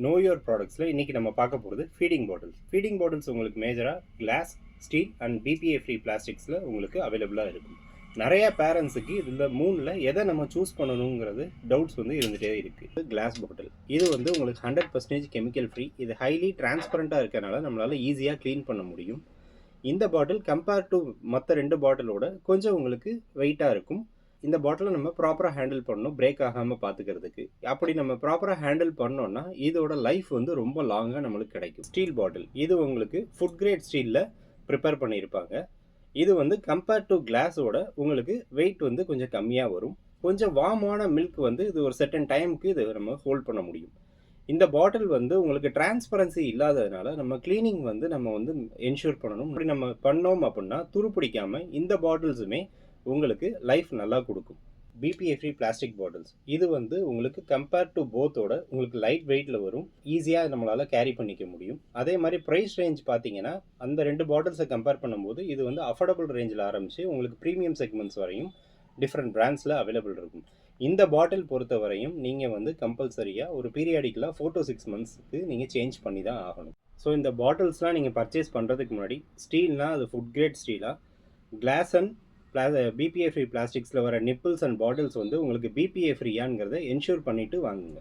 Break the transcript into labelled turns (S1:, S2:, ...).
S1: No your ப்ராடக்ட்ஸில் இன்றைக்கி நம்ம பார்க்க போகிறது ஃபீடிங் பாட்டில்ஸ். ஃபீடிங் பாட்டில்ஸ் உங்களுக்கு மேஜராக glass, steel and BPA free பிளாஸ்டிக்ஸில் உங்களுக்கு அவைலபிளாக இருக்கும். நிறைய பேரண்ட்ஸுக்கு இதில் மூணில் எதை நம்ம சூஸ் பண்ணணுங்கிறது டவுட்ஸ் வந்து இருந்துகிட்டே இருக்குது. கிளாஸ் பாட்டில் இது வந்து உங்களுக்கு 100% கெமிக்கல் ஃப்ரீ. இது ஹைலி டிரான்ஸ்பரண்ட்டாக இருக்கனால நம்மளால் ஈஸியாக க்ளீன் பண்ண முடியும். இந்த பாட்டில் கம்பேர் டு மற்ற 2 பாட்டிலோட கொஞ்சம் உங்களுக்கு வெயிட்டாக இருக்கும். இந்த பாட்டிலை நம்ம ப்ராப்பராக ஹேண்டில் பண்ணணும், பிரேக் ஆகாமல் பார்த்துக்கிறதுக்கு. அப்படி நம்ம ப்ராப்பராக ஹேண்டில் பண்ணோன்னா இதோட லைஃப் வந்து ரொம்ப லாங்காக நம்மளுக்கு கிடைக்கும். ஸ்டீல் பாட்டில் இது உங்களுக்கு ஃபுட் கிரேட் ஸ்டீலில் ப்ரிப்பேர் பண்ணியிருப்பாங்க. இது வந்து கம்பேர் டு கிளாஸோட உங்களுக்கு வெயிட் வந்து கொஞ்சம் கம்மியாக வரும். கொஞ்சம் வார்மான மில்க் வந்து இது ஒரு செர்டன் டைமுக்கு இது நம்ம ஹோல்ட் பண்ண முடியும். இந்த பாட்டில் வந்து உங்களுக்கு டிரான்ஸ்பரன்சி இல்லாததுனால நம்ம கிளீனிங் வந்து நம்ம வந்து என்ஷூர் பண்ணணும். அப்படி நம்ம பண்ணோம் அப்படின்னா துரு பிடிக்காமல் இந்த பாட்டில்ஸுமே உங்களுக்கு லைஃப் நல்லா கொடுக்கும். பிபிஏ ஃப்ரீ பிளாஸ்டிக் பாட்டில்ஸ் இது வந்து உங்களுக்கு கம்பேர் டு போத்தோட உங்களுக்கு லைட் வெயிட்டில் வரும். ஈஸியாக நம்மளால் கேரி பண்ணிக்க முடியும். அதே மாதிரி ப்ரைஸ் ரேஞ்ச் பார்த்தீங்கன்னா அந்த 2 பாட்டில்ஸை கம்பேர் பண்ணும்போது இது வந்து அஃபோர்டபுள் ரேஞ்சில் ஆரம்பித்து உங்களுக்கு ப்ரீமியம் செக்மெண்ட்ஸ் வரையும் டிஃப்ரெண்ட் பிராண்ட்ஸில் அவைலபிள் இருக்கும். இந்த பாட்டில் பொறுத்த வரையும் நீங்கள் வந்து கம்பல்சரியாக ஒரு பீரியாடிக்கலாக 4 to 6 monthsக்கு நீங்கள் சேஞ்ச் பண்ணி தான் ஆகணும். ஸோ இந்த பாட்டில்ஸ்லாம் நீங்கள் பர்ச்சேஸ் பண்ணுறதுக்கு முன்னாடி ஸ்டீல்னால் அது ஃபுட் கிரேட் ஸ்டீலாக, கிளாஸ் அண்ட் பிபிஏ ஃப்ரீ பிளாஸ்டிக்ஸில் வர நிப்பிள்ஸ் அண்ட் பாட்டில்ஸ் வந்து உங்களுக்கு பிபிஏ ஃப்ரீயாங்கிறத என்ஷூர் பண்ணிவிட்டு வாங்குங்க.